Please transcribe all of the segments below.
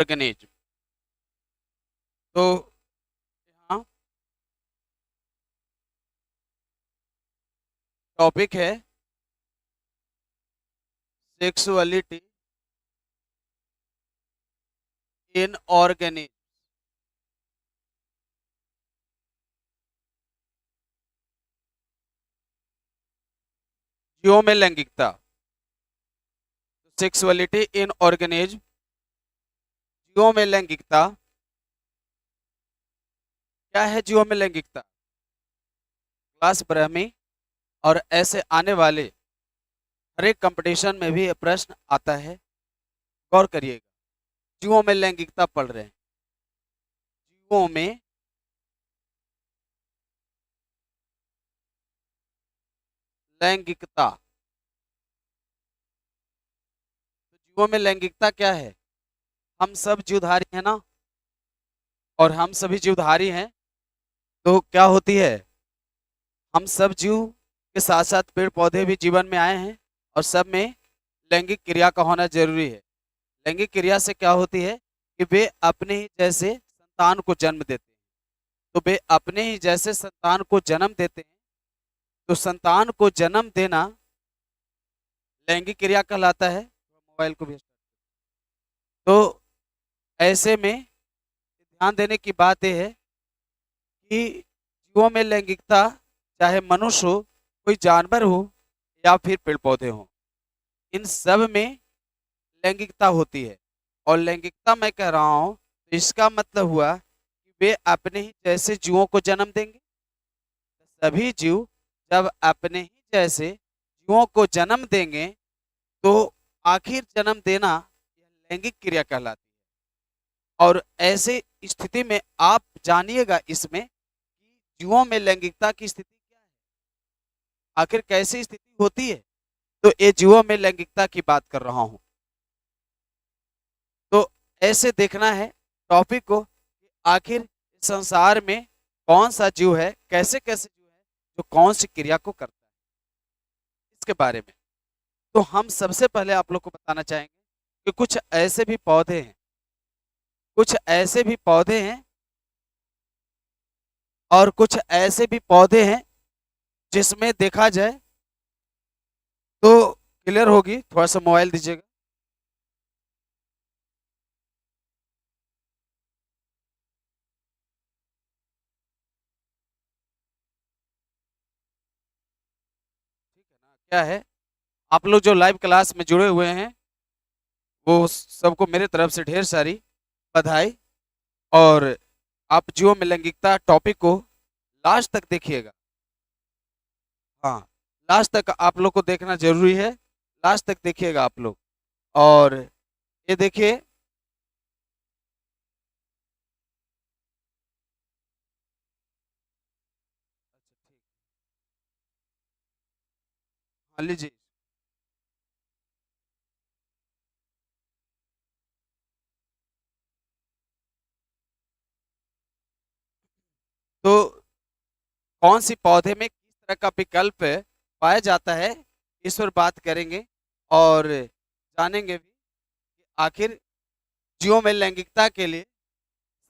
Organism. तो यहाँ topic है सेक्सुअलिटी इन ऑर्गेनिज्म। जीवों में लैंगिकता। सेक्सुअलिटी इन ऑर्गेनिज्म, जीवों में लैंगिकता। क्या है जीवों में लैंगिकता? क्लास ब्रह्मी और ऐसे आने वाले हर एक कंपटीशन में भी ये प्रश्न आता है। गौर करिएगा, जीवों में लैंगिकता पढ़ रहे हैं। जीवों में लैंगिकता, तो जीवों में लैंगिकता क्या है? हम सब जीवधारी हैं ना, और हम सभी जीवधारी हैं, तो क्या होती है, हम सब जीव के साथ साथ पेड़ पौधे भी जीवन में आए हैं और सब में लैंगिक क्रिया का होना जरूरी है। लैंगिक क्रिया से क्या होती है कि वे अपने ही जैसे संतान को जन्म देते हैं। तो वे अपने ही जैसे संतान को जन्म देते हैं, तो संतान को जन्म देना लैंगिक क्रिया कहलाता है। मोबाइल को भी तो ऐसे में ध्यान देने की बात यह है कि जीवों में लैंगिकता, चाहे मनुष्य हो, कोई जानवर हो या फिर पेड़ पौधे हो, इन सब में लैंगिकता होती है। और लैंगिकता मैं कह रहा हूं तो इसका मतलब हुआ कि वे अपने ही जैसे जीवों को जन्म देंगे। सभी जीव जब अपने ही जैसे जीवों को जन्म देंगे तो आखिर जन्म देना यह लैंगिक क्रिया कहलाती है। और ऐसे स्थिति में आप जानिएगा इसमें कि जीवों में लैंगिकता की स्थिति क्या है, आखिर कैसी स्थिति होती है। तो ये जीवों में लैंगिकता की बात कर रहा हूं। तो ऐसे देखना है टॉपिक को कि आखिर संसार में कौन सा जीव है, कैसे कैसे जीव है जो कौन सी क्रिया को करता है, इसके बारे में। तो हम सबसे पहले आप लोग को बताना चाहेंगे कि कुछ ऐसे भी पौधे हैं, कुछ ऐसे भी पौधे हैं और कुछ ऐसे भी पौधे हैं जिसमें देखा जाए तो क्लियर होगी। थोड़ा सा मोबाइल दीजिएगा। ठीक है ना? क्या है, आप लोग जो लाइव क्लास में जुड़े हुए हैं वो सबको मेरे तरफ से ढेर सारी बधाई। और आप जीव में लैंगिकता टॉपिक को लास्ट तक देखिएगा। हाँ, लास्ट तक आप लोग को देखना जरूरी है। लास्ट तक देखिएगा आप लोग। और ये देखिए, हाँ लीजिए। तो कौन सी पौधे में किस तरह का विकल्प पाया जाता है, इस पर बात करेंगे और जानेंगे भी कि आखिर जीव में लैंगिकता के लिए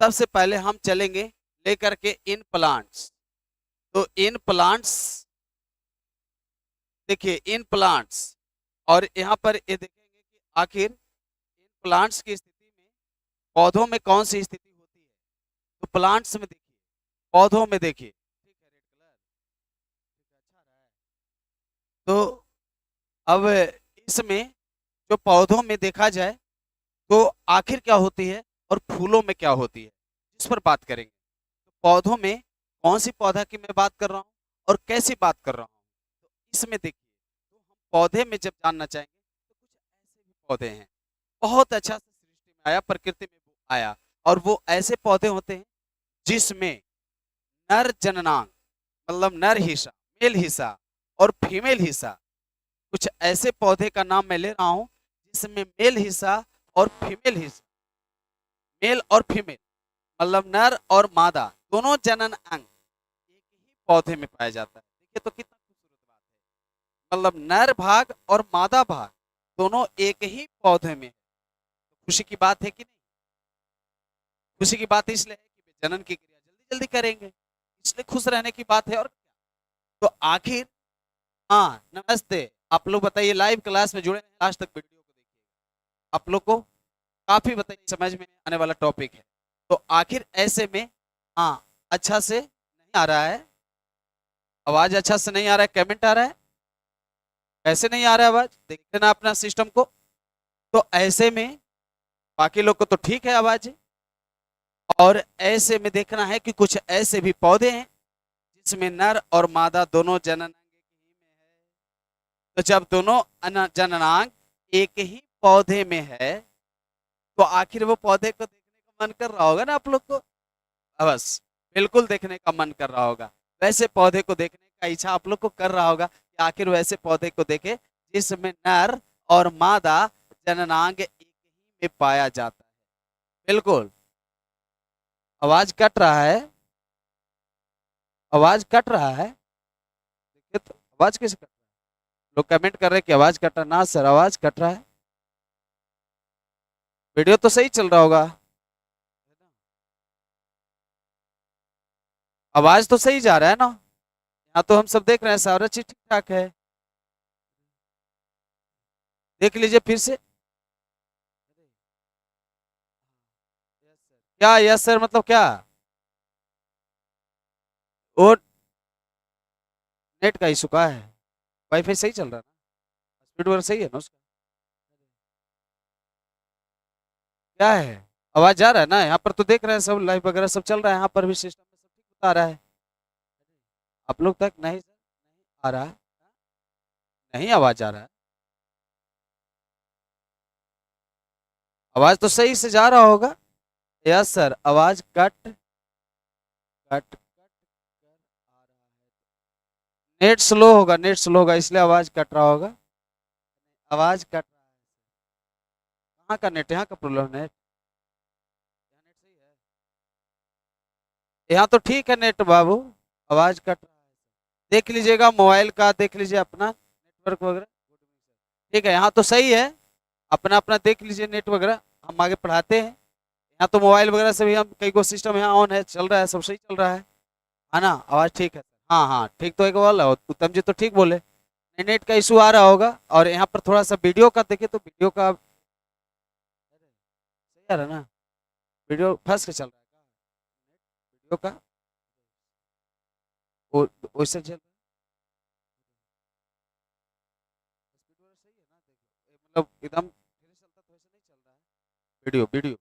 सबसे पहले हम चलेंगे लेकर के इन प्लांट्स। तो इन प्लांट्स, देखिए इन प्लांट्स, और यहाँ पर ये देखेंगे कि आखिर इन प्लांट्स की स्थिति में पौधों में कौन सी स्थिति होती है। तो प्लांट्स में देखिए, पौधों में देखिए, ठीक है, रेड कलर ठीक है, अच्छा रहा है। तो अब इसमें जो पौधों में देखा जाए तो आखिर क्या होती है और फूलों में क्या होती है, जिस पर बात करेंगे। तो पौधों में कौन सी पौधा की मैं बात कर रहा हूँ और कैसी बात कर रहा हूँ, तो इसमें देखिए, तो हम पौधे में जब जानना चाहेंगे तो कुछ ऐसे भी पौधे हैं, बहुत अच्छा से सृष्टि में आया, प्रकृति में वो आया, और वो ऐसे पौधे होते हैं जिसमें नर जननांग, मतलब नर हिस्सा, मेल हिस्सा और फीमेल हिस्सा, कुछ ऐसे पौधे का नाम मैं ले रहा हूं जिसमें मेल हिस्सा और फीमेल हिस्सा, मेल और फीमेल मतलब नर और मादा दोनों जनन अंग एक ही पौधे में पाया जाता है। देखिए तो कितना खूबसूरत बात है, मतलब नर भाग और मादा भाग दोनों एक ही पौधे में है। तो खुशी की बात है कि नहीं? खुशी की बात इसलिए है कि वे जनन की क्रिया जल्दी जल्दी करेंगे, इसलिए खुश रहने की बात है। और तो आखिर, हाँ नमस्ते, आप लोग बताइए, लाइव क्लास में जुड़े हैं, लास्ट तक वीडियो को देखिए, आप लोग को काफी बताइए समझ में आने वाला टॉपिक है। तो आखिर ऐसे में, हाँ अच्छा से नहीं आ रहा है आवाज, अच्छा से नहीं आ रहा है, कमेंट आ रहा है, ऐसे नहीं आ रहा है आवाज, देख लेना अपना सिस्टम को। तो ऐसे में बाकी लोग को तो ठीक है आवाज, और ऐसे में देखना है कि कुछ ऐसे भी पौधे हैं जिसमें नर और मादा दोनों जननांग एक ही में है। तो जब दोनों जननांग एक ही पौधे में है, तो आखिर वो पौधे को देखने का मन कर रहा होगा ना आप लोग को, बस बिल्कुल देखने का मन कर रहा होगा। वैसे पौधे को देखने का इच्छा आप लोग को कर रहा होगा कि आखिर वैसे पौधे को देखे जिसमें नर और मादा जननांग एक ही में पाया जाता है। बिल्कुल, आवाज कट रहा है, आवाज कट रहा है, देखिए तो आवाज कैसे कट रहा है, लोग कमेंट कर रहे हैं कि आवाज कट रहा है। ना सर, आवाज कट रहा है, वीडियो तो सही चल रहा होगा, आवाज तो सही जा रहा है ना, यहाँ तो हम सब देख रहे हैं, सारा चीज ठीक ठाक है। देख लीजिए फिर से, क्या यस सर मतलब क्या, वो नेट का इशू का है, वाईफाई सही चल रहा है ना, स्पीड वगैरह सही है ना उसका, क्या है, आवाज जा रहा है ना, यहाँ पर तो देख रहे हैं सब लाइव वगैरह सब चल रहा है, यहाँ पर भी सिस्टम में सब ठीक बता रहा है। आप लोग तक नहीं सर, नहीं आ रहा है, नहीं आवाज आ रहा है, आवाज तो सही से जा रहा होगा। यस सर, आवाज कट कट कट कर आ रहा है, नेट स्लो होगा, नेट स्लो होगा इसलिए आवाज कट रहा होगा, आवाज कट रहा है। कहाँ का नेट, यहाँ का प्रॉब्लम, नेट, यहाँ नेट सही है, यहाँ तो ठीक है नेट बाबू, आवाज कट रहा है, देख लीजिएगा मोबाइल का, देख लीजिए अपना नेटवर्क वगैरह, ठीक है, यहाँ तो सही है, अपना अपना देख लीजिए नेट वगैरह, हम आगे पढ़ाते हैं। यहाँ तो मोबाइल वगैरह से भी हम कई को सिस्टम यहाँ ऑन है, चल रहा है, सब सही चल रहा है ना, आवाज ठीक है, हाँ हाँ ठीक, तो एक बोला उत्तम जी तो ठीक बोले, नेट का इशू आ रहा होगा। और यहाँ पर थोड़ा सा वीडियो का देखिए, तो वीडियो का सही आ रहा है ना, वीडियो फंस के चल रहा है वीडियो का, वो वैसे चल रहा है, वीडियो सही है ना, देखो मतलब एकदम धीरे चलता तो वैसे नहीं चल रहा है वीडियो, वीडियो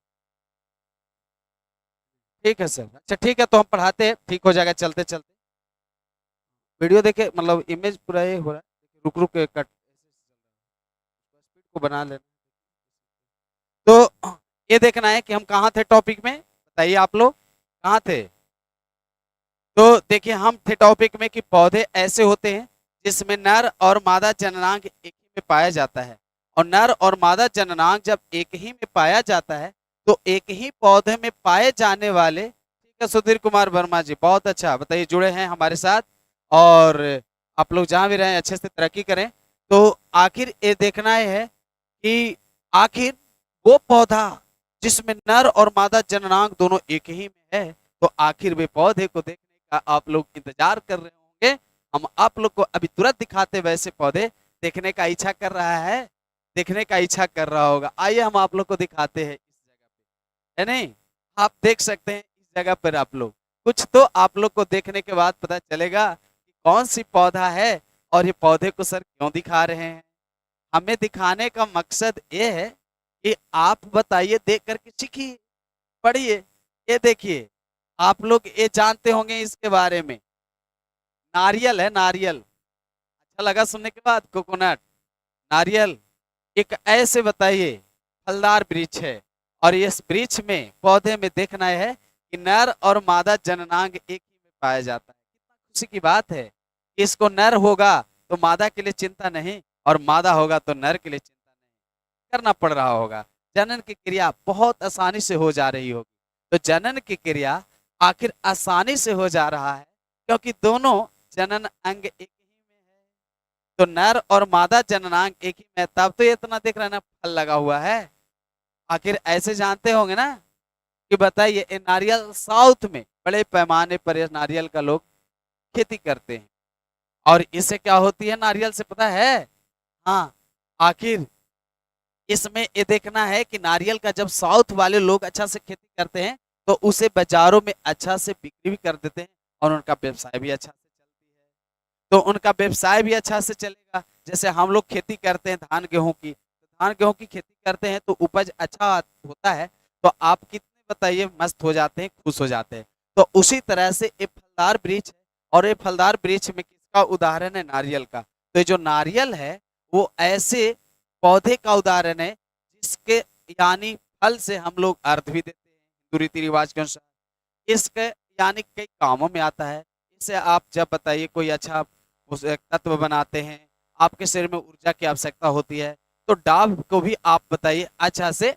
ठीक है सर, अच्छा ठीक है, तो हम पढ़ाते हैं, ठीक हो जाएगा चलते चलते, वीडियो देखे मतलब इमेज पूरा ये हो रहा है, रुक रुक के कट, स्पीड को बना लेना। तो ये देखना है कि हम कहाँ थे टॉपिक में, बताइए आप लोग कहाँ थे। तो देखिए हम थे टॉपिक में कि पौधे ऐसे होते हैं जिसमें नर और मादा जननांग एक ही में पाया जाता है, और नर और मादा जननांग जब एक ही में पाया जाता है, तो एक ही पौधे में पाए जाने वाले, ठीक है सुधीर कुमार वर्मा जी, बहुत अच्छा, बताइए जुड़े हैं हमारे साथ, और आप लोग जहाँ भी रहें अच्छे से तरक्की करें। तो आखिर ये देखना है कि आखिर वो पौधा जिसमें नर और मादा जननांग दोनों एक ही में है, तो आखिर वे पौधे को देखने का आप लोग इंतजार कर रहे होंगे, हम आप लोग को अभी तुरंत दिखाते, वैसे पौधे देखने का इच्छा कर रहा है, देखने का इच्छा कर रहा होगा, आइए हम आप लोग को दिखाते हैं इस जगह पे, है नहीं, आप देख सकते हैं इस जगह पर, आप लोग कुछ तो आप लोग को देखने के बाद पता चलेगा कि कौन सी पौधा है, और ये पौधे को सर क्यों दिखा रहे हैं, हमें दिखाने का मकसद ये है कि आप बताइए, देख करके सीखिए, पढ़िए। ये देखिए, आप लोग ये जानते होंगे इसके बारे में, नारियल है, नारियल, अच्छा लगा सुनने के बाद, कोकोनट, नारियल एक ऐसे बताइए फलदार वृक्ष है, और इस वृक्ष में पौधे में देखना है कि नर और मादा जननांग एक ही में पाया जाता है। कितना खुशी की बात है कि इसको नर होगा तो मादा के लिए चिंता नहीं, और मादा होगा तो नर के लिए चिंता नहीं करना पड़ रहा होगा, जनन की क्रिया बहुत आसानी से हो जा रही होगी। तो जनन की क्रिया आखिर आसानी से हो जा रहा है क्योंकि दोनों जनन अंग एक ही में है, तो नर और मादा जननांग एक ही में, तब तो ये इतना देख रहे हैं ना फल लगा हुआ है, आखिर ऐसे जानते होंगे ना कि बताइए ये नारियल साउथ में बड़े पैमाने पर ये नारियल का लोग खेती करते हैं। और इससे क्या होती है नारियल से पता है? हाँ, आखिर इसमें ये देखना है कि नारियल का जब साउथ वाले लोग अच्छा से खेती करते हैं तो उसे बाजारों में अच्छा से बिक्री भी कर देते हैं और उनका व्यवसाय भी अच्छा से चलती है। तो उनका व्यवसाय भी अच्छा से चलेगा। जैसे हम लोग खेती करते हैं धान गेहूं की, तो धान गेहूं की खेती करते हैं तो उपज अच्छा होता है, तो आप कितने बताइए मस्त हो जाते हैं, खुश हो जाते हैं। तो उसी तरह से ये फलदार वृक्ष है, और ये फलदार वृक्ष में किसका उदाहरण है? नारियल का। तो ये जो नारियल है वो ऐसे पौधे का उदाहरण है जिसके यानी फल से हम लोग अर्थ भी देते हैं हिंदू रीति रिवाज के अनुसार। इसके यानी कई कामों में आता है। इससे आप जब बताइए कोई अच्छा उस एक तत्व बनाते हैं, आपके शरीर में ऊर्जा की आवश्यकता होती है, तो डाब को भी आप बताइए अच्छा से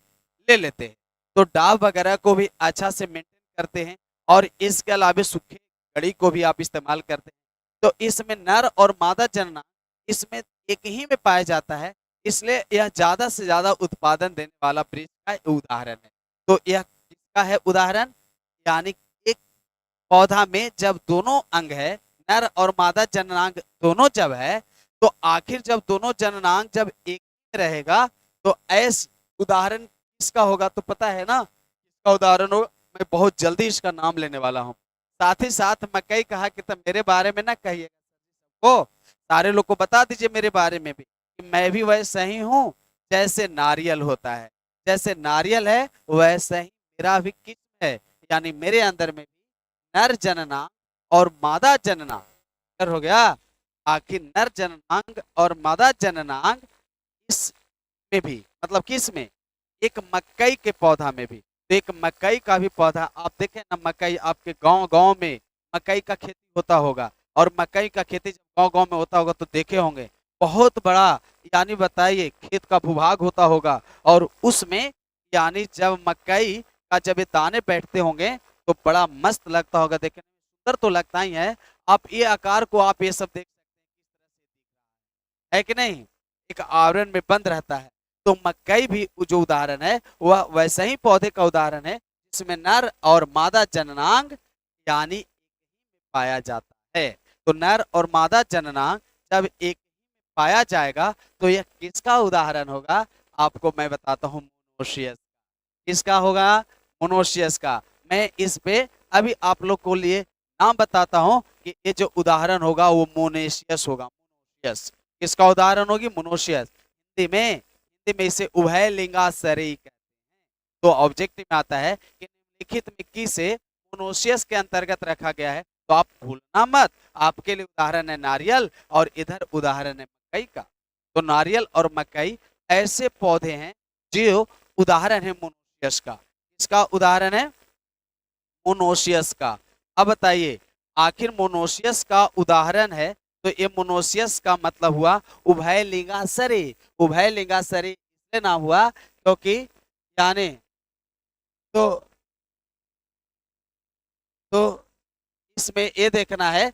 ले लेते हैं। तो डाब वगैरह को भी अच्छा से मेंटेन करते हैं। और इसके अलावा सूखे कड़ी को भी आप इस्तेमाल करते हैं। तो इसमें नर और मादा जनना इसमें एक ही में पाया जाता है, इसलिए यह ज्यादा से ज्यादा उत्पादन देने वाला वृक्ष का उदाहरण है। तो यह किसका है उदाहरण? यानी एक पौधा में जब दोनों अंग है, नर और मादा जननांग दोनों जब है, तो आखिर जब दोनों जननांग जब एक ही रहेगा तो ऐस उदाहरण किसका होगा? तो पता है ना किसका उदाहरण होगा? मैं बहुत जल्दी इसका नाम लेने वाला हूँ। साथ ही साथ मकई कहा कि तब मेरे बारे में ना कहिए को, सारे लोग को बता दीजिए मेरे बारे में भी कि मैं भी वैसा ही हूँ जैसे नारियल होता है। जैसे नारियल है वैसा ही मेरा भी किस्म है, यानी मेरे अंदर में भी नर जनना और मादा जनना हो गया। आखिर नर जननांग और मादा जननांग इस में भी मतलब किस में? एक मकई के पौधा में भी। तो एक मकई का भी पौधा आप देखें ना, मकई आपके गांव गांव में मकई का खेती होता होगा, और मकई का खेती जब गांव गांव में होता होगा तो देखे होंगे बहुत बड़ा, यानी बताइए खेत का भूभाग होता होगा, और उसमें यानी जब मकई का जब ये दाने बैठते होंगे तो बड़ा मस्त लगता होगा देखने में, सुंदर तो लगता ही है। आप ये आकार को आप ये सब देख है कि नहीं, एक आवरण में बंद रहता है। तो मकई भी जो उदाहरण है वह वैसे ही पौधे का उदाहरण है जिसमें नर और मादा जननांग यानी पाया जाता है। तो नर और मादा जननांग जब एक पाया जाएगा तो यह किसका उदाहरण होगा? आपको मैं बताता हूँ, मोनोशियस। किसका होगा? मोनोशियस का। मैं इस पे अभी आप लोग को लिए नाम बताता हूँ कि ये जो उदाहरण होगा वो मोनेशियस होगा। मोनोशियस किसका उदाहरण होगी? मोनोशियस। हिंदी में इसे उभय लिंगाश्रयी कहते हैं। तो ऑब्जेक्टिव में आता है कि निम्नलिखित में किसे मोनोशियस के अंतर्गत रखा गया है, तो आप भूलना मत। आपके लिए उदाहरण है नारियल और इधर उदाहरण है मकई का। तो नारियल और मकई ऐसे पौधे हैं जो उदाहरण है मोनोशियस का। इसका उदाहरण है मोनोशियस का। अब बताइए आखिर मोनोशियस का उदाहरण है तो ये मोनोशियस का मतलब हुआ उभय लिंगाश्रयी। उभय लिंगाश्रयी इसलिए ना हुआ क्योंकि यानी तो तो इसमें ये देखना है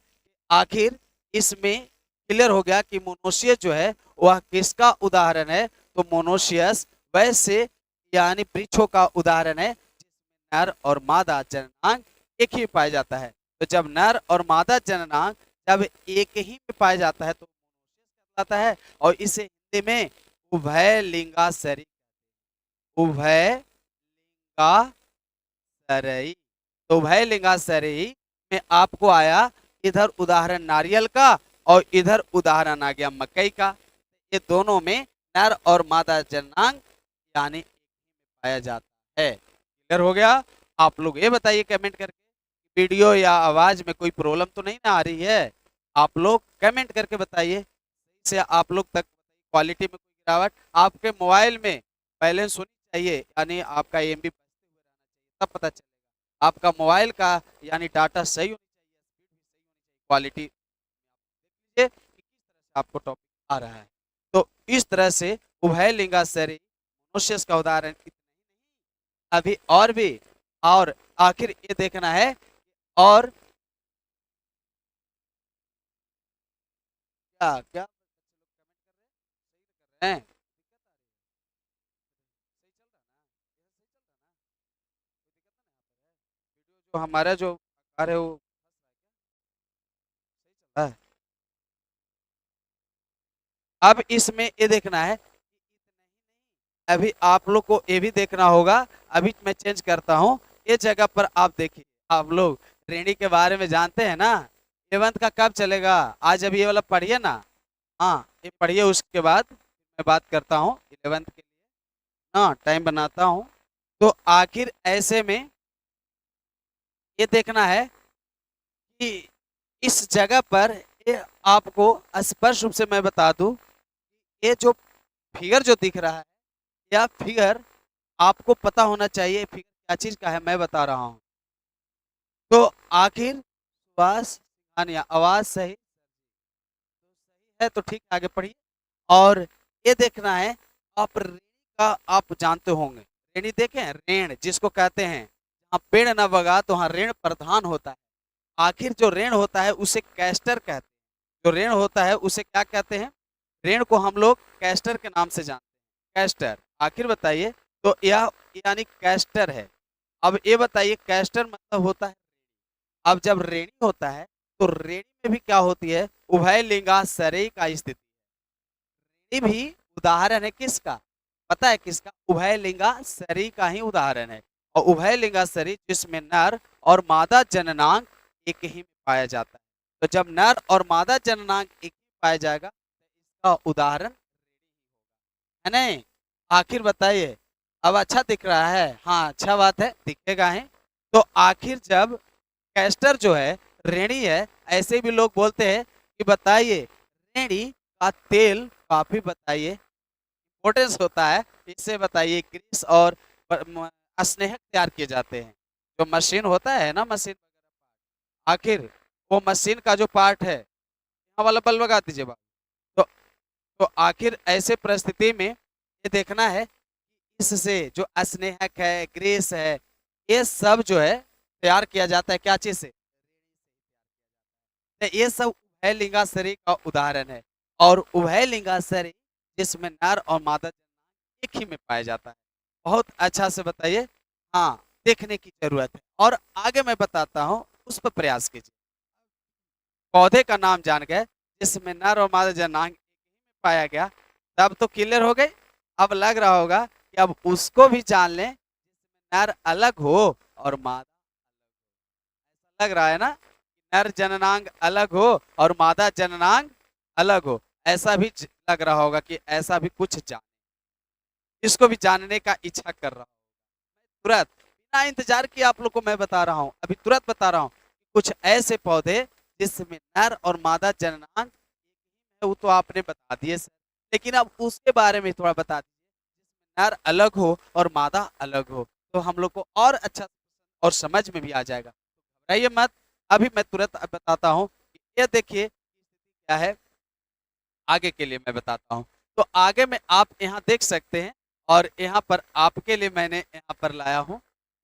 आखिर इसमें क्लियर हो गया कि मोनोशियस जो है वह किसका उदाहरण है। तो मोनोशियस वैसे यानी वृक्षों का उदाहरण है जिसमें नर और मादा जननांग एक ही पाया जाता है। तो जब नर और मादा जननांग जब एक ही में पाया जाता है तो मोनोशियस कहलाता है। और इसे हिंदी में उभय लिंगाश्रयी, उभय लिंगाश्रयी। तो उभय लिंगाश्रयी में आपको आया इधर उदाहरण नारियल का और इधर उदाहरण आ गया मकई का। ये दोनों में नर और मादा जननांग यानी पाया जाता है। क्लियर हो गया? आप लोग ये बताइए कमेंट करके वीडियो या आवाज में कोई प्रॉब्लम तो नहीं ना आ रही है? आप लोग कमेंट करके बताइए। से आप लोग तक क्वालिटी में कोई गिरावट? आपके मोबाइल में बैलेंस होनी चाहिए, यानी आपका एमबी तब पता चलेगा आपका मोबाइल का यानी डाटा सही होनी चाहिए, क्वालिटी देखिए कि किस तरह से आपको टॉपिक आ रहा है। तो इस तरह से उभय लिंगाश्रयी मनुष्य का उदाहरण अभी और भी, और आखिर ये देखना है और क्या क्या हैं। जो हमारा जो आकार है वो सही चल रहा है। अब इसमें ये देखना है, अभी आप लोग को ये भी देखना होगा। अभी मैं चेंज करता हूँ, ये जगह पर आप देखिए, आप लोग ऋणी के बारे में जानते हैं ना, 11th का कब चलेगा? आज अभी ये वाला पढ़िए ना। हाँ, ये पढ़िए, उसके बाद मैं बात करता हूँ 11th के लिए। हाँ, टाइम बनाता हूँ। तो आखिर ऐसे में ये देखना है कि इस जगह पर ये आपको स्पष्ट रूप से मैं बता दूं, ये जो फिगर जो दिख रहा है, यह फिगर आपको पता होना चाहिए फिगर क्या चीज का है, मैं बता रहा हूँ। तो आखिर श्वास या आवाज सही है तो ठीक, आगे पढ़िए। और ये देखना है, आप ऋणी का आप जानते होंगे, ऋणी देखे हैं, ऋण जिसको कहते हैं, जहाँ पेड़ न बगा तो वहाँ ऋण प्रधान होता है। आखिर जो ऋण होता है उसे कैस्टर कहते हैं। जो ऋण होता है उसे क्या कहते हैं? ऋण को हम लोग कैस्टर के नाम से जानते हैं, कैस्टर। आखिर बताइए, तो यह यानी कैस्टर है। अब ये बताइए, कैस्टर मतलब होता है, अब जब ऋणी होता है तो ऋणी में भी क्या होती है? उभय लिंगाश्रय का स्थिति। ऋणी भी उदाहरण है किसका? पता है किसका? उभय लिंगाश्रय का ही उदाहरण है। और उभय लिंगाश्रय जिसमें नर और मादा जननांग एक ही में पाया जाता है। तो जब नर और मादा जननांग एक ही पाया जाएगा तो इसका उदाहरण है नहीं। आखिर बताइए, अब अच्छा दिख रहा है? हाँ, अच्छा बात है, दिखेगा है। तो आखिर जब कैस्टर जो है ऋणी है, ऐसे भी लोग बोलते हैं कि बताइए ऋणी का तेल काफी बताइए इंपॉर्टेंस होता है, इससे बताइए ग्रीस और स्नेहक तैयार किए जाते हैं। जो मशीन होता है ना, मशीन, आखिर वो मशीन का जो पार्ट है, यहाँ वाला बल्ब लगा दीजिए बाबू। तो आखिर ऐसे परिस्थिति में ये देखना है कि इससे जो स्नेहक है, ग्रीस है, ये सब जो है तैयार किया जाता है क्या चीज से? तो ये सब उभय लिंगाश्रय का उदाहरण है। और उभय लिंगाश्रय जिसमें नर और मादा एक ही में पाया जाता है। बहुत अच्छा से बताइए। हाँ, देखने की जरूरत है। और आगे मैं बताता हूँ, उस पर प्रयास कीजिए। पौधे का नाम जान गए जिसमें नर और मादा जनांग एक ही में पाया गया, तब तो क्लियर हो गई। अब लग रहा होगा कि अब उसको भी जान लें जिसमें नर अलग हो और मादा, ऐसा लग रहा है ना, नर जननांग अलग हो और मादा जननांग अलग हो। ऐसा भी लग रहा होगा कि ऐसा भी कुछ जान, इसको भी जानने का इच्छा कर रहा हूँ। तुरंत बिना इंतजार किए आप लोग को मैं बता रहा हूँ, अभी तुरंत बता रहा हूँ। कुछ ऐसे पौधे जिसमें नर और मादा जननांग एक ही है, वो तो आपने बता दिए सर, लेकिन अब उसके बारे में थोड़ा बता दीजिए, नर अलग हो और मादा अलग हो, तो हम लोग को और अच्छा और समझ में भी आ जाएगा। घबराइए मत, अभी मैं तुरंत बताता हूँ। ये देखिए क्या है, आगे के लिए मैं बताता हूँ। तो आगे में आप यहाँ देख सकते हैं, और यहाँ पर आपके लिए मैंने यहाँ पर लाया हूँ,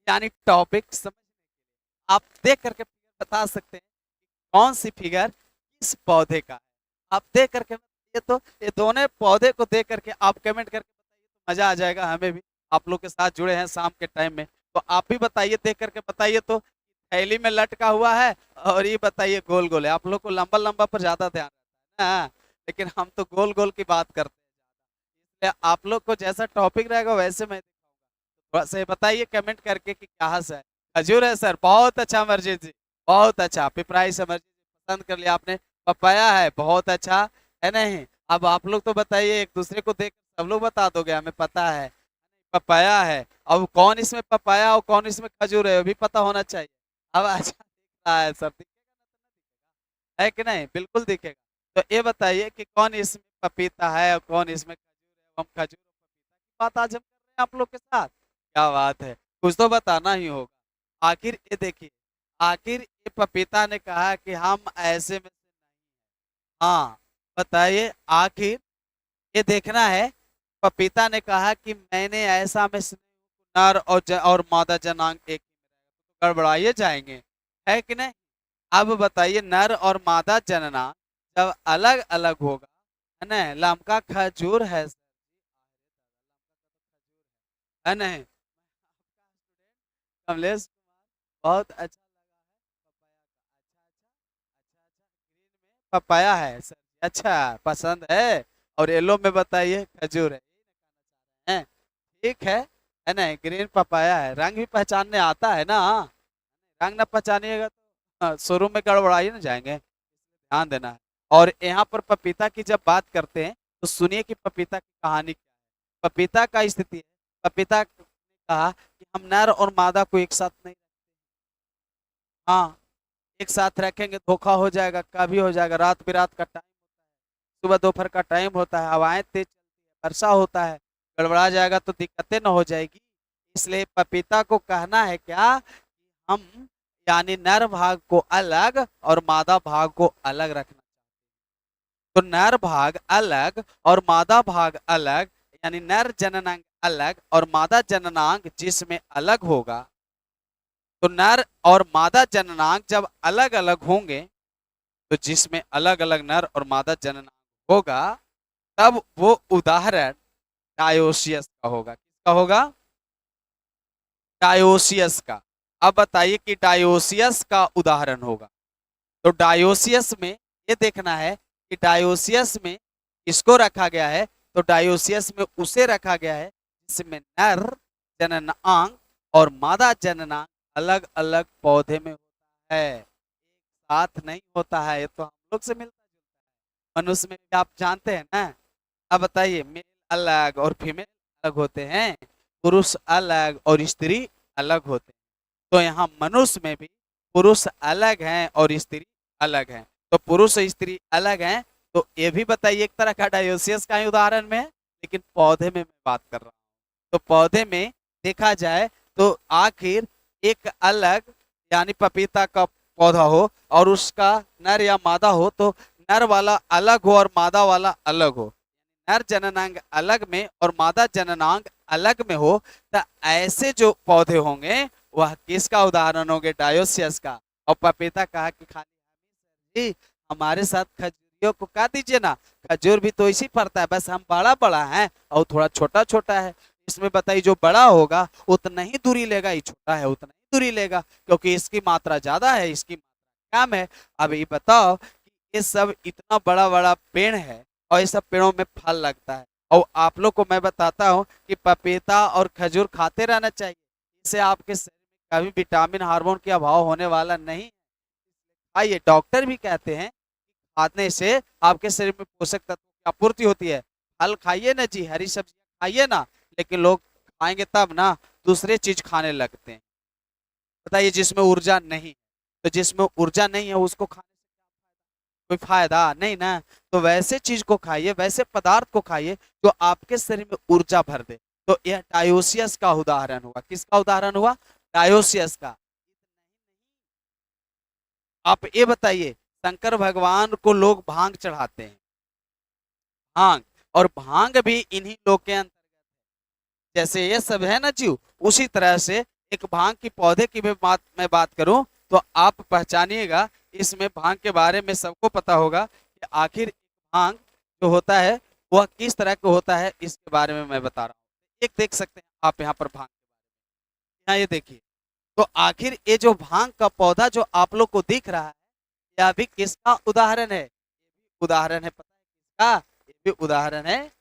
यानी टॉपिक समझने के लिए आप देख करके बता सकते हैं कौन सी फिगर किस पौधे का है। आप देख करके, ये तो ये दोनों पौधे को देख करके आप कमेंट करके बताइए, तो मजा आ जाएगा हमें भी। आप लोग के साथ जुड़े हैं शाम के टाइम में, तो आप भी बताइए, देख करके बताइए तो, थैली में लटका हुआ है और ये बताइए गोल गोल है। आप लोग को लंबा लंबा पर ज्यादा ध्यान रहता है ना, लेकिन हम तो गोल गोल की बात करते हैं। इसलिए आप लोग को जैसा टॉपिक रहेगा वैसे मैं दिखाऊंगा। थोड़ा सा बताइए कमेंट करके कि क्या है। खजूर है सर, बहुत अच्छा अमरजीत जी, बहुत अच्छा। पिपराइस अमरजीत जी पसंद कर लिया आपने। पपाया है, बहुत अच्छा, है नहीं? अब आप लोग तो बताइए, एक दूसरे को देख सब लोग बता दोगे, हमें पता है पपाया है। अब कौन इसमें पपाया और कौन इसमें खजूर है, वो भी पता होना चाहिए। अब अच्छा दिख रहा है सर, दिखेगा ना, तो ना दिखेगा, है कि नहीं? बिल्कुल दिखेगा। तो ये बताइए कि कौन इसमें पपीता है और कौन इसमें खजूर है। हम खजूर और पपीता की बात आज हम कर रहे हैं आप लोग के साथ, क्या बात है, कुछ तो बताना ही होगा। आखिर ये देखिए, आखिर ये पपीता ने कहा कि हम ऐसे में से नहीं। हाँ, बताइए आखिर, ये देखना है। पपीता ने कहा कि मैंने ऐसा में से नर और और मादा जनांग एक ही में रहेगा, तो गड़बड़ाइए जाएंगे, है कि नहीं? अब बताइए, नर और मादा जननांग जब अलग अलग होगा, है ना, लमका खजूर है सर, है नहीं? कमलेश, बहुत अच्छा लगा है, पपाया का। अच्छा अच्छा अच्छा अच्छा, ग्रीन में पपाया है सर। अच्छा पसंद है। और येलो में बताइए खजूर है। ठीक है ना? ग्रीन पपाया है, रंग भी पहचानने आता है ना? रंग ना पहचानिएगा तो शुरू में गड़बड़ाई ना जाएंगे, ध्यान देना है। और यहाँ पर पपीता की जब बात करते हैं तो सुनिए कि पपीता की कहानी क्या है। पपीता का स्थिति है, पपीता ने कहा कि हम नर और मादा को एक साथ नहीं, हाँ एक साथ रखेंगे धोखा हो जाएगा, कभी हो जाएगा, रात बिरात का टाइम, सुबह दोपहर का टाइम होता है, हवाएं तेज चलती है, वर्षा होता है, गड़बड़ा जाएगा तो दिक्कतें न हो जाएगी। इसलिए पपीता को कहना है क्या कि हम यानी नर भाग को अलग और मादा भाग को अलग रखना। तो नर भाग अलग और मादा भाग अलग, यानी नर जननांग अलग और मादा जननांग जिसमें अलग होगा। तो नर और मादा जननांग जब अलग अलग होंगे तो जिसमें अलग अलग नर और मादा जननांग होगा, तब वो उदाहरण डायोसियस का होगा। किसका होगा? डायोसियस का। अब बताइए कि डायोसियस का उदाहरण होगा। तो डायोसियस में ये देखना है कि डायोसियस में किसको रखा गया है। तो डायोसियस में उसे रखा गया है जिसमें नर जननांग और मादा जननांग अलग अलग पौधे में होता है, एक साथ नहीं होता है। ये तो हम लोग से मिलता जुलता है, मनुष्य में भी आप जानते हैं ना। अब बताइए, मेल अलग और फीमेल अलग होते हैं, पुरुष अलग और स्त्री अलग होते हैं। तो यहाँ मनुष्य में भी पुरुष अलग हैं और स्त्री अलग हैं। तो पुरुष और स्त्री अलग हैं, तो ये भी बताइए एक तरह का डायोसियस का ही उदाहरण में है, लेकिन पौधे में मैं बात कर रहा हूँ। तो पौधे में देखा जाए तो आखिर एक अलग, यानी पपीता का पौधा हो और उसका नर या मादा हो, तो नर वाला अलग हो और मादा वाला अलग हो, नर जननांग अलग में और मादा जननांग अलग में हो, तो ऐसे जो पौधे होंगे वह किसका उदाहरण होंगे? डायोसियस का। और पपीता कहा कि खाली जी हमारे साथ खजूरियों को काट दीजिए ना, खजूर भी तो इसी फरता है, बस हम बड़ा बड़ा है और थोड़ा छोटा छोटा है। इसमें बताइए जो बड़ा होगा उतना ही दूरी लेगा, ये छोटा है उतना ही दूरी लेगा, क्योंकि इसकी मात्रा ज्यादा है, इसकी मात्रा कम है। अब ये बताओ कि ये सब इतना बड़ा बड़ा पेड़ है और ये सब पेड़ों में फल लगता है, और आप लोग को मैं बताता हूँ कि पपीता और खजूर खाते रहना चाहिए। इससे आपके शरीर में कभी विटामिन हार्मोन के अभाव होने वाला नहीं। आइए, डॉक्टर भी कहते हैं खाने से आपके शरीर में पोषक तत्वों की आपूर्ति होती है। फल खाइए ना जी, हरी सब्जियां खाइए ना, लेकिन लोग खाएंगे तब ना दूसरे चीज खाने लगते हैं। बताइए जिसमें ऊर्जा नहीं, तो जिसमें ऊर्जा नहीं है उसको खाने से कोई फायदा नहीं ना। तो वैसे चीज को खाइए, वैसे पदार्थ को खाइए जो आपके शरीर में ऊर्जा भर दे। तो यह डायोसियस का उदाहरण हुआ। किसका उदाहरण हुआ? डायोसियस का। आप ये बताइए, शंकर भगवान को लोग भांग चढ़ाते हैं, भांग, और भांग भी इन्हीं लोग के अंतर्गत, जैसे ये सब है ना जीव, उसी तरह से एक भांग की पौधे की भी बात मैं बात करूं तो आप पहचानिएगा। इसमें भांग के बारे में सबको पता होगा कि आखिर भांग जो होता है वह किस तरह का होता है, इसके बारे में मैं बता रहा हूँ। एक देख सकते हैं आप यहाँ पर भांग, यहाँ ये देखिए। तो आखिर ये जो भांग का पौधा जो आप लोग को दिख रहा है, यह भी किसका उदाहरण है? ये भी उदाहरण है, पता है किसका? ये भी उदाहरण है।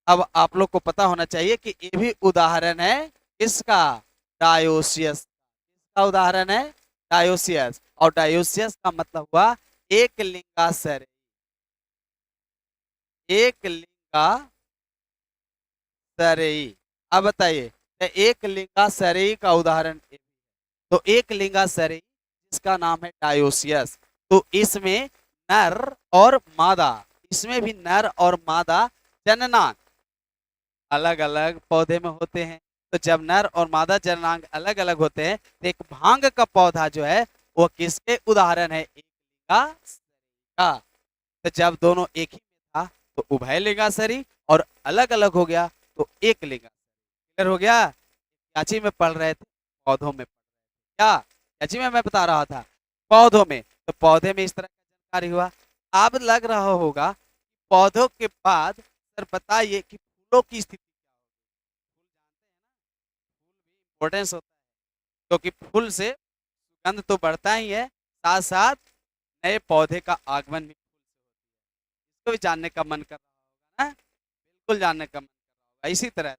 अब आप लोग को पता होना चाहिए कि ये भी उदाहरण है किसका? डायोसियस। किसका उदाहरण है? डायोसियस। और डायोसियस का मतलब हुआ एक लिंगाशय, एक लिंगाशयी। अब बताइए, तो एक लिंगाशयी का उदाहरण, तो एक लिंगाशयी जिसका नाम है डायोसियस। तो इसमें नर और मादा, इसमें भी नर और मादा जननांग अलग अलग पौधे में होते हैं। तो जब नर और मादा जननांग अलग अलग होते हैं तो एक भांग का पौधा जो है वो किसके उदाहरण है? एक लिंगाशयी का। तो जब दोनों एक ही में था तो उभय लिंगाशयी, और अलग अलग हो गया तो एक लिंगाशयी। क्लियर हो गया? याची में पढ़ रहे थे, पौधों में क्या? याची में मैं बता रहा था पौधों में। तो पौधे में इस तरह का जानकारी हुआ। अब लग रहा होगा पौधों के बाद सर बताइए कि फूलों की स्थिति क्या होगी। फूल जानते हैं ना, फूल भी इंपॉर्टेंस होता है। क्योंकि फूल से सुगंध तो बढ़ता ही है, साथ साथ नए पौधे का आगमन भी फूल से होता है। इसको भी जानने का मन कर रहा होगा ना, बिल्कुल जानने का मन कर रहा होगा। इसी तरह से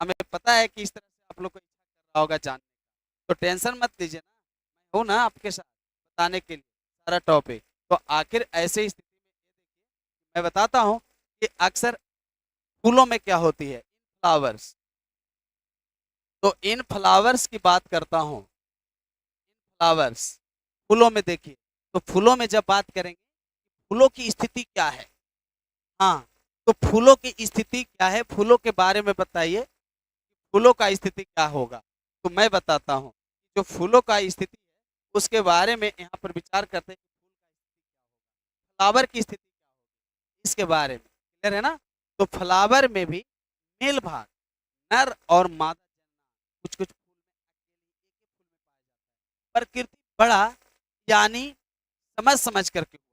हमें पता है कि इस तरह से आप लोग को इच्छा कर रहा होगा जानने का, तो टेंशन मत लीजिए ना, मैं हूँ ना आपके साथ बताने के लिए सारा टॉपिक। तो आखिर ऐसे स्थिति में ये देखिए, मैं बताता हूँ कि अक्सर फूलों में क्या होती है, फ्लावर्स। तो इन फ्लावर्स की बात करता हूँ, फ्लावर्स फूलों में देखिए, तो फूलों में जब बात करेंगे फूलों की स्थिति क्या है, हाँ, तो फूलों की स्थिति क्या है, फूलों के बारे में बताइए, फूलों का स्थिति क्या होगा। तो मैं बताता हूँ जो फूलों का स्थिति है उसके बारे में यहाँ पर विचार करते हैं कि फ्लावर की स्थिति क्या होगी, इसके बारे में क्लियर है ना। तो फ्लावर में भी मेल भाग, नर और मादा कुछ कुछ फूल में अकेले एक ही फूल में पाया जाता है। प्रकृति बड़ा, यानी समझ समझ करके हुआ,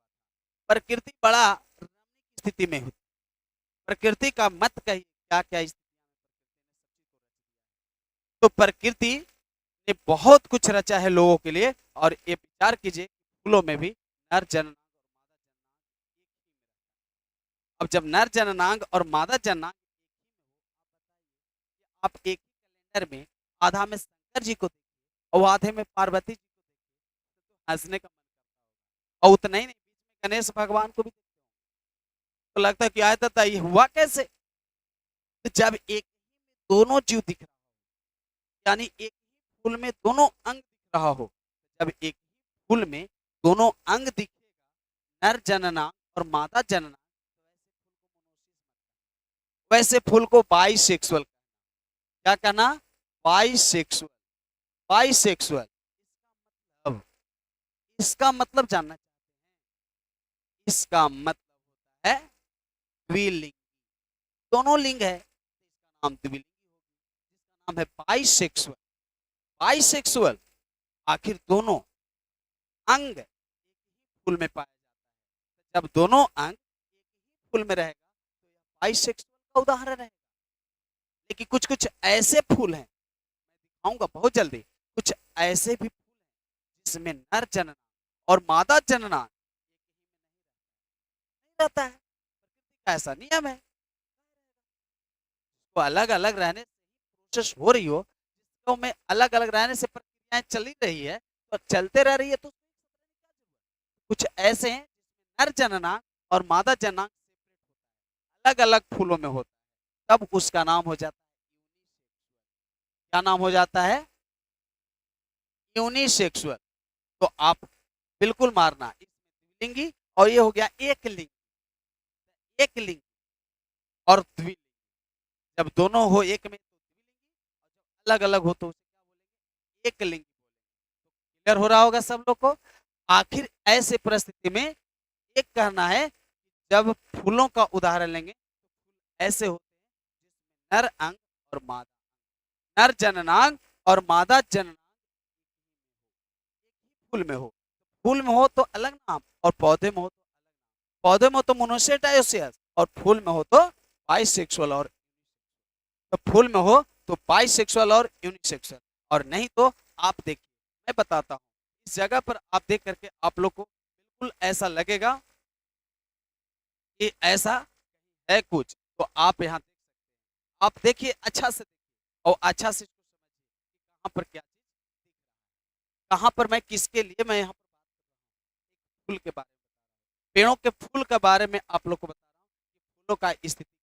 प्रकृति बड़ा रमणीय की स्थिति में हुई। प्रकृति का मत कहिए क्या क्या स्थितियां में प्रकृति ने सब चीज को रच दिया है। तो प्रकृति ने बहुत कुछ रचा है लोगों के लिए, और ये विचार कीजिए फूलों में भी नर जननांग और मादा जननांग एक ही में रहता है। अब जब नर जननांग और मादा जननांग आप एक ही कैलेंडर में आधा में शंकर जी को देखिए और आधे में पार्वती जी को देखिए, तो हंसने का मन करता होगा। और उतना ही नहीं, बीच में गणेश भगवान को भी देखते हो तो लगता है कि आया था ये हुआ कैसे। तो जब एक ही में दोनों जीव दिख रहा हो, यानी एक ही फूल में दोनों अंग दिख रहा हो, जब एक ही फूल में दोनों अंग दिखेगा, नर जननांग और मादा जननांग, वैसे फूल को बाइसेक्सुअल, क्या कहना, बाइसेक्सुअल, बाइसेक्सुअल। अब इसका मतलब जानना चाहते हैं, इसका मतलब होता है द्विलिंग, दोनों लिंग है, इसका नाम द्विलिंगी होगी, जिसका नाम है बाइसेक्सुअल। बाइसेक्सुअल आखिर दोनों अंग एक ही फूल में पाया जाता है, जब दोनों अंग एक ही फूल में रहेगा तो यह बाइसेक्सुअल का उदाहरण है। लेकिन कुछ कुछ ऐसे फूल हैं, मैं दिखाऊंगा बहुत जल्दी, कुछ ऐसे भी फूल हैं जिसमें नर जनना और मादा जनना नहीं रहता है, प्रकृति का ऐसा नियम है। तो अलग अलग रहने से प्रोसेस हो रही हो, तो में अलग अलग रहने से प्रक्रियाएं चली रही है, तो चलते रह रही है, तो कुछ ऐसे हैं नर जनना और मादा जनना अलग अलग फूलों में होता है, तब उसका नाम हो जाता है, क्या नाम हो जाता है, यूनिसेक्सुअल। तो आप बिल्कुल मारना, इसमें द्विलिंगी और ये हो गया एक लिंग, एक लिंग और द्विलिंग, जब दोनों हो एक में तो द्विलिंगी, और जब अलग अलग हो तो उसे क्या बोलेंगे, एक लिंग बोलेंगे। क्लियर हो रहा होगा सब लोग को। आखिर ऐसे परिस्थिति में एक कहना है, जब फूलों का उदाहरण लेंगे तो ऐसे होते हैं जिसमें नर अंग और मादा, नर जननांग और मादा जननांग फूल में हो, फूल में हो तो अलग नाम और पौधे में हो तो अलग नाम, पौधे में हो तो मोनोसेटायोसियस और फूल में हो तो बाइसेक्सुअल, और तो फूल में हो तो बाइसेक्सुअल और यूनिसेक्सुअल, और नहीं तो आप देखिए मैं बताता हूँ, इस जगह पर आप देख करके आप लोग को बिल्कुल ऐसा लगेगा कि ऐसा है कुछ, तो आप यहाँ देख सकते हैं, आप देखिए अच्छा से देखिए और अच्छा से इसको समझिए कि कहाँ पर क्या चीज दिख रहा है, कहाँ पर मैं किसके लिए मैं यहाँ पर बात कर रहा हूँ, एक फूल के बारे में बता रहा हूँ, पेड़ों के फूल के बारे में आप लोग को बता रहा हूँ कि फूलों का स्थिति क्या है,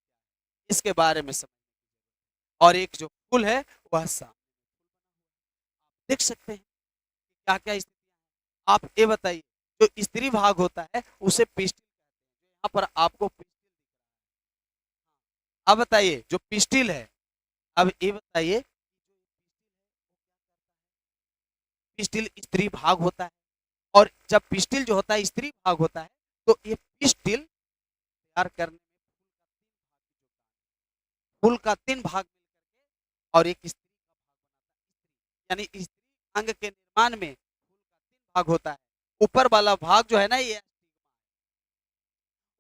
इसके बारे में समझने की जरूरत है। और एक जो फूल है वह सामने आप देख सकते हैं कि क्या क्या स्थितियां हैं। आप ये बताइए, जो स्त्री भाग होता है उसे पिस्टिल कहते हैं, जो यहाँ पर आपको पिस्टिल दिख रहा है। अब बताइए जो पिस्टिल है, अब ये बताइए पिस्टिल स्त्री भाग होता है, और जब पिस्टिल जो होता है स्त्री भाग होता है, तो ये पिस्टिल तैयार करने में फूल का 3 भाग मिलकर के और एक स्त्री का भाग बनाता है, यानी स्त्री अंग के निर्माण में फूल का 3 भाग होता है। ऊपर वाला भाग जो है ना, ये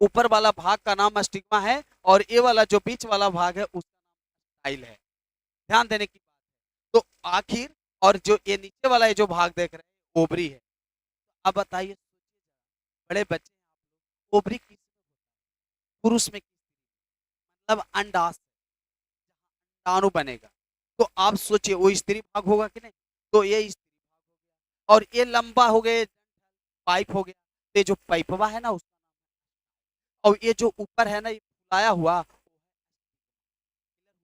ऊपर वाला भाग का नाम स्टिग्मा है, और ये वाला जो बीच वाला भाग है उसका नाम स्टाइल है। ध्यान देने की बात है। तो आखिर और जो ये नीचे वाला ये जो भाग देख रहे हैं ओवरी है। अब बताइए बड़े बच्चे हैं आप लोग, ओवरी किस में होता है? पुरुष में किस में? मतलब अंडाशय, जहाँ अंडाणु बनेगा। तो आप सोचिए वो स्त्री भाग होगा कि नहीं? तो ये स्त्री भाग हो गया, और ये लंबा हो गया, पाइप हो गया। तो ये जो पाइपवा है ना उसका नाम है, और ये जो ऊपर है ना ये फुलाया हुआ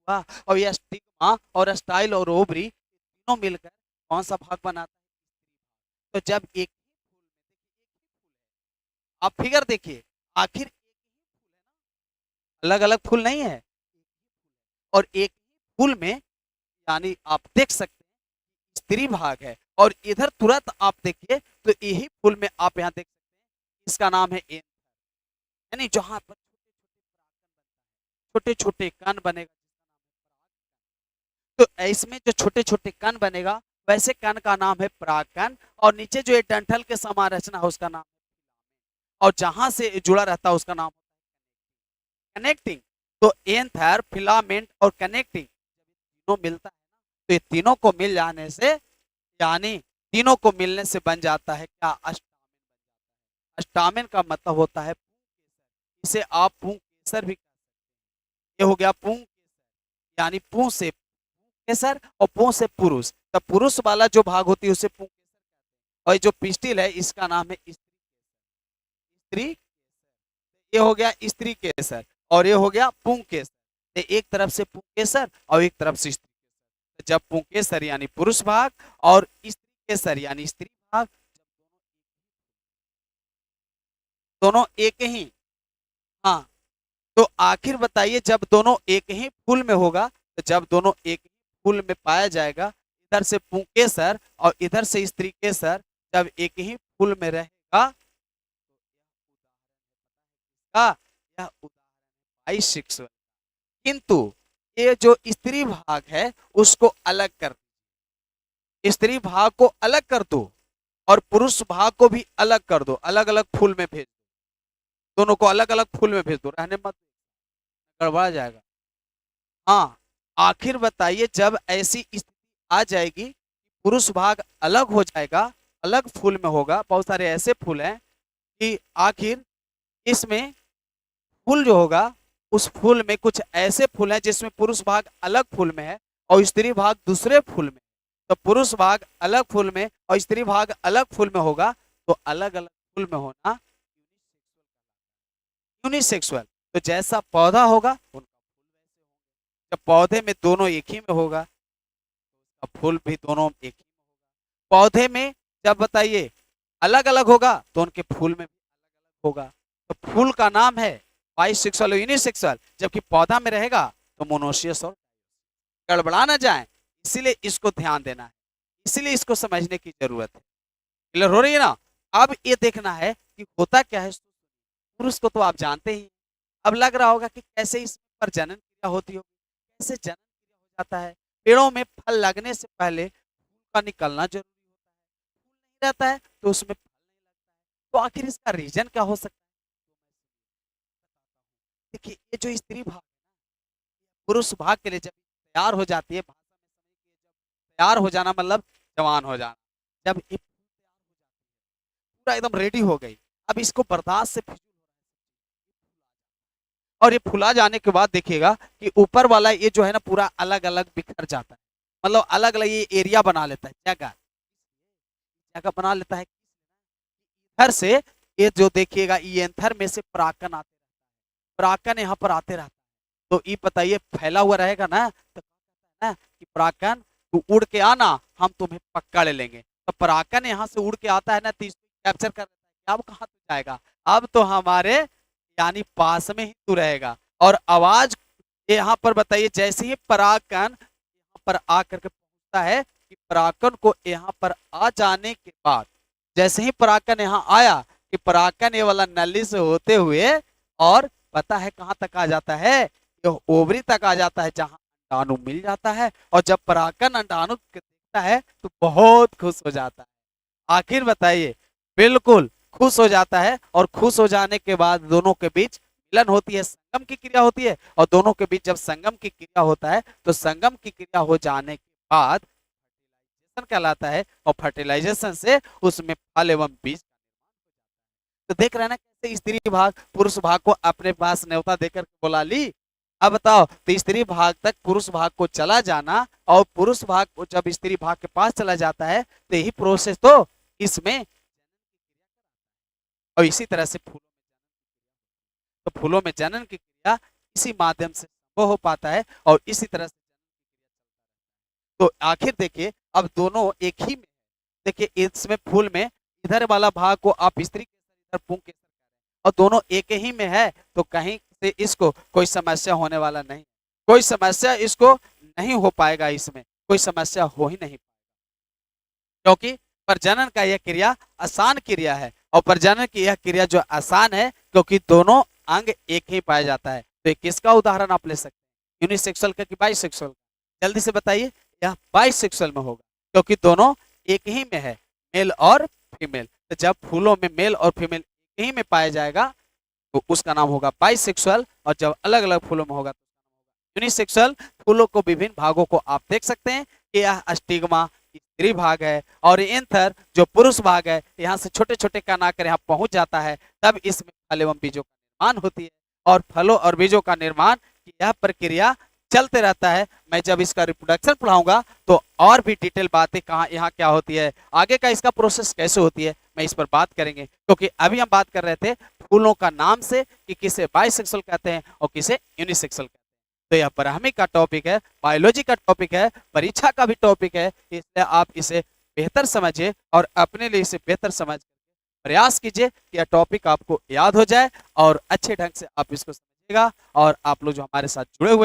हुआ, और ये स्टिग्मा और स्टाइल और ओवरी तीनों मिलकर कौन सा भाग बनाता है? तो जब एक ही फूल में देखिए, एक ही फूल है, आप फिगर देखिए, आखिर एक ही फूल है ना, अलग अलग फूल नहीं है, और एक ही फूल में, यानी आप देख सकते हैं स्त्री भाग है। और इधर तुरंत आप देखिए तो यही फूल में आप यहाँ देख सकते हैं, इसका नाम है एंथर, यानी जहां पर छोटे छोटे कण बनेगा, तो इसमें जो छोटे छोटे कण बनेगा वैसे कण का नाम है परागकण, और नीचे जो ये डंठल के समान रचना है उसका नाम है, और जहां से जुड़ा रहता है उसका नाम कनेक्टिंग। तो एंथर, फिलामेंट और कनेक्टिंग तीनों मिलता है ना, तो ये तीनों को मिल जाने से, यानी तीनों को मिलने से बन जाता है क्या? अष्टामेन। अष्टामेन का मतलब होता है पुंकेसर, इसे आप पुंकेसर भी कह सकते हैं। ये हो गया पुंकेसर, यानी पुं से पुंकेसर और पुं से पुरुष, तब पुरुष वाला जो भाग होती है उसे पुंकेसर कहते हैं, और जो पिस्टिल है इसका नाम है स्त्री। ये हो गया स्त्री केसर, और ये हो गया पुंकेसर। तो एक तरफ से पुंकेसर और एक तरफ से स्त्री केसर। तो जब पुंकेसर यानी पुरुष भाग और स्त्री केसर यानी स्त्री भाग, दोनों एक ही, हाँ, तो आखिर बताइए जब दोनों एक ही फूल में होगा, तो जब दोनों एक ही फूल में पाया जाएगा, इधर से पुंकेसर और इधर से स्त्री केसर जब एक ही फूल में रहेगा, का यह उदाहरण है 22 किंतु ये जो स्त्री भाग है उसको अलग कर, स्त्री भाग को अलग कर दो और पुरुष भाग को भी अलग कर दो, अलग अलग फूल में भेज दो, दोनों को अलग अलग फूल में भेज दो, रहने मत, गड़बड़ा जाएगा। हाँ, आखिर बताइए जब ऐसी स्थिति आ जाएगी, पुरुष भाग अलग हो जाएगा, अलग फूल में होगा, बहुत सारे ऐसे फूल हैं कि आखिर इसमें फूल जो होगा उस फूल में कुछ ऐसे फूल हैं जिसमें पुरुष भाग अलग फूल में है और स्त्री भाग दूसरे फूल में, तो पुरुष भाग अलग फूल में और स्त्री भाग अलग फूल में होगा, तो अलग अलग फूल में होना यूनिसेक्सुअल। तो जैसा पौधा होगा उनका फूल वैसे होंगे, जब पौधे में दोनों एक ही में होगा तो फूल भी दोनों एक ही में होगा, पौधे में जब बताइए अलग अलग होगा तो उनके फूल में भी अलग अलग होगा। तो फूल का नाम है बाइसेक्सुअल और यूनिसेक्सुअल, जबकि पौधा में रहेगा तो मोनोशियस और, गड़बड़ा ना जाए, इसीलिए इसको ध्यान देना है, इसीलिए इसको समझने की जरूरत है। क्लियर हो रही है ना? अब ये देखना है कि होता क्या है, पुरुष को तो आप जानते ही, अब लग रहा होगा कि कैसे इस पर जनन क्रिया होती होगी, कैसे जनन क्रिया हो जाता है। पेड़ों में फल लगने से पहले फूल का निकलना जरूरी होता है, फूल नहीं रहता है तो उसमें फल नहीं लगता है, तो आखिर इसका रीजन क्या हो सकता है? देखिए ये जो स्त्री भाग है ना, पुरुष भाग के लिए जब तैयार हो जाती है, भाषा में समझिए, जब तैयार हो जाना मतलब जवान हो जाना, जब ये पूरा एकदम रेडी हो गई, अब इसको बर्दाश्त से फिजूल हो रहा है, और ये फुला जाने के बाद देखिएगा कि ऊपर वाला ये जो है ना पूरा अलग अलग बिखर जाता है, मतलब अलग अलग ये एरिया बना लेता है, जगह जगह बना लेता है। इधर से ये जो देखिएगा ये एंथर में से परागकण आते रहता है, परागकण यहाँ पर आते रहता है, तो ये बताइए फैला हुआ रहेगा ना, तो कहता है ना कि परागकण तू उड़ के आना, हम तुम्हें पक्का ले लेंगे। तो परागकण यहाँ से उड़ के आता है ना, तो इसको कैप्चर कर लेता है, अब कहाँ तू जाएगा, अब तो हमारे यानी पास में ही तू रहेगा। और आवाज यहाँ पर बताइए जैसे ही परागकण यहाँ पर आकर के पहुंचता है, कि परागकण को यहाँ पर आ जाने के बाद, जैसे ही परागकण यहाँ आया कि परागकण ये वाला नली से होते हुए, और पता है कहाँ तक आ जाता है, ये ओवरी तक आ जाता है जहां अंडाणु मिल जाता है, और जब परागकण अंडाणु को देखता है तो बहुत खुश हो जाता है। आखिर बताइए, बिल्कुल खुश हो जाता है, और खुश हो जाने के बाद दोनों के बीच मिलन होती है, संगम की क्रिया होती है, और दोनों के बीच जब संगम की क्रिया होता है तो संगम की क्रिया हो जाने के बाद फर्टिलाइजेशन कहलाता है, और फर्टिलाइजेशन से उसमें फल एवं बीज। तो देख रहे हैं ना कैसे स्त्री भाग पुरुष भाग को अपने पास न्योता देकर बुला ली। अब बताओ, तो स्त्री भाग तक पुरुष भाग को चला जाना, और पुरुष भाग को जब स्त्री भाग के पास चला जाता है, तो यही प्रोसेस तो इसमें, और इसी तरह से फूलों में जनन की क्रिया इसी माध्यम से संभव हो पाता है, और इसी तरह से। तो आखिर देखिए, अब दोनों एक ही में, देखिए इसमें फूल में इधर वाला भाग को आप स्त्री केसर, इधर पुंग केसर कह रहे हैं, और दोनों एक ही में है, तो कहीं से इसको कोई समस्या होने वाला नहीं, कोई समस्या इसको नहीं हो पाएगा, इसमें कोई समस्या हो ही नहीं, क्योंकि प्रजनन का यह क्रिया आसान क्रिया है, और प्रजनन की यह क्रिया जो आसान है, क्योंकि दोनों अंग एक ही पाया जाता है। तो किसका उदाहरण आप ले सकते हैं, यूनिसेक्सुअल का कि बाइसेक्सुअल? जल्दी से बताइए, यह बाइसेक्सुअल में होगा, क्योंकि दोनों एक ही में है, मेल और फीमेल। तो जब फूलों में मेल और फीमेल एक ही में पाया जाएगा, तो उसका नाम होगा बाइसेक्सुअल, और जब अलग अलग फूलों में होगा तो यूनिसेक्सुअल। फूलों को विभिन्न भागों को आप देख सकते हैं कि यह स्टिग्मा स्त्री भाग है, और एंथर जो पुरुष भाग है, यहाँ से छोटे छोटे कण आकर यहाँ पहुंच जाता है, तब इसमें फल एवं बीजों का निर्माण होती है, और फलों और बीजों का निर्माण की यह प्रक्रिया चलते रहता है। मैं जब इसका रिप्रोडक्शन पढ़ाऊंगा तो और भी डिटेल बातें कहाँ यहाँ क्या होती है, आगे का इसका प्रोसेस कैसे होती है, मैं इस पर बात करेंगे, क्योंकि अभी हम बात कर रहे थे फूलों का नाम से कि किसे बाइसेक्सुअल कहते हैं और किसे यूनिसेक्सुअल कहते हैं। तो यह ब्राह्मी का टॉपिक है, बायोलॉजी का टॉपिक है, परीक्षा का भी टॉपिक है, इसलिए आप इसे बेहतर समझिए और अपने लिए इसे बेहतर समझ प्रयास कीजिए कि यह टॉपिक आपको याद हो जाए, और अच्छे ढंग से आप इसको समझिएगा। और आप लोग जो हमारे साथ जुड़े हुए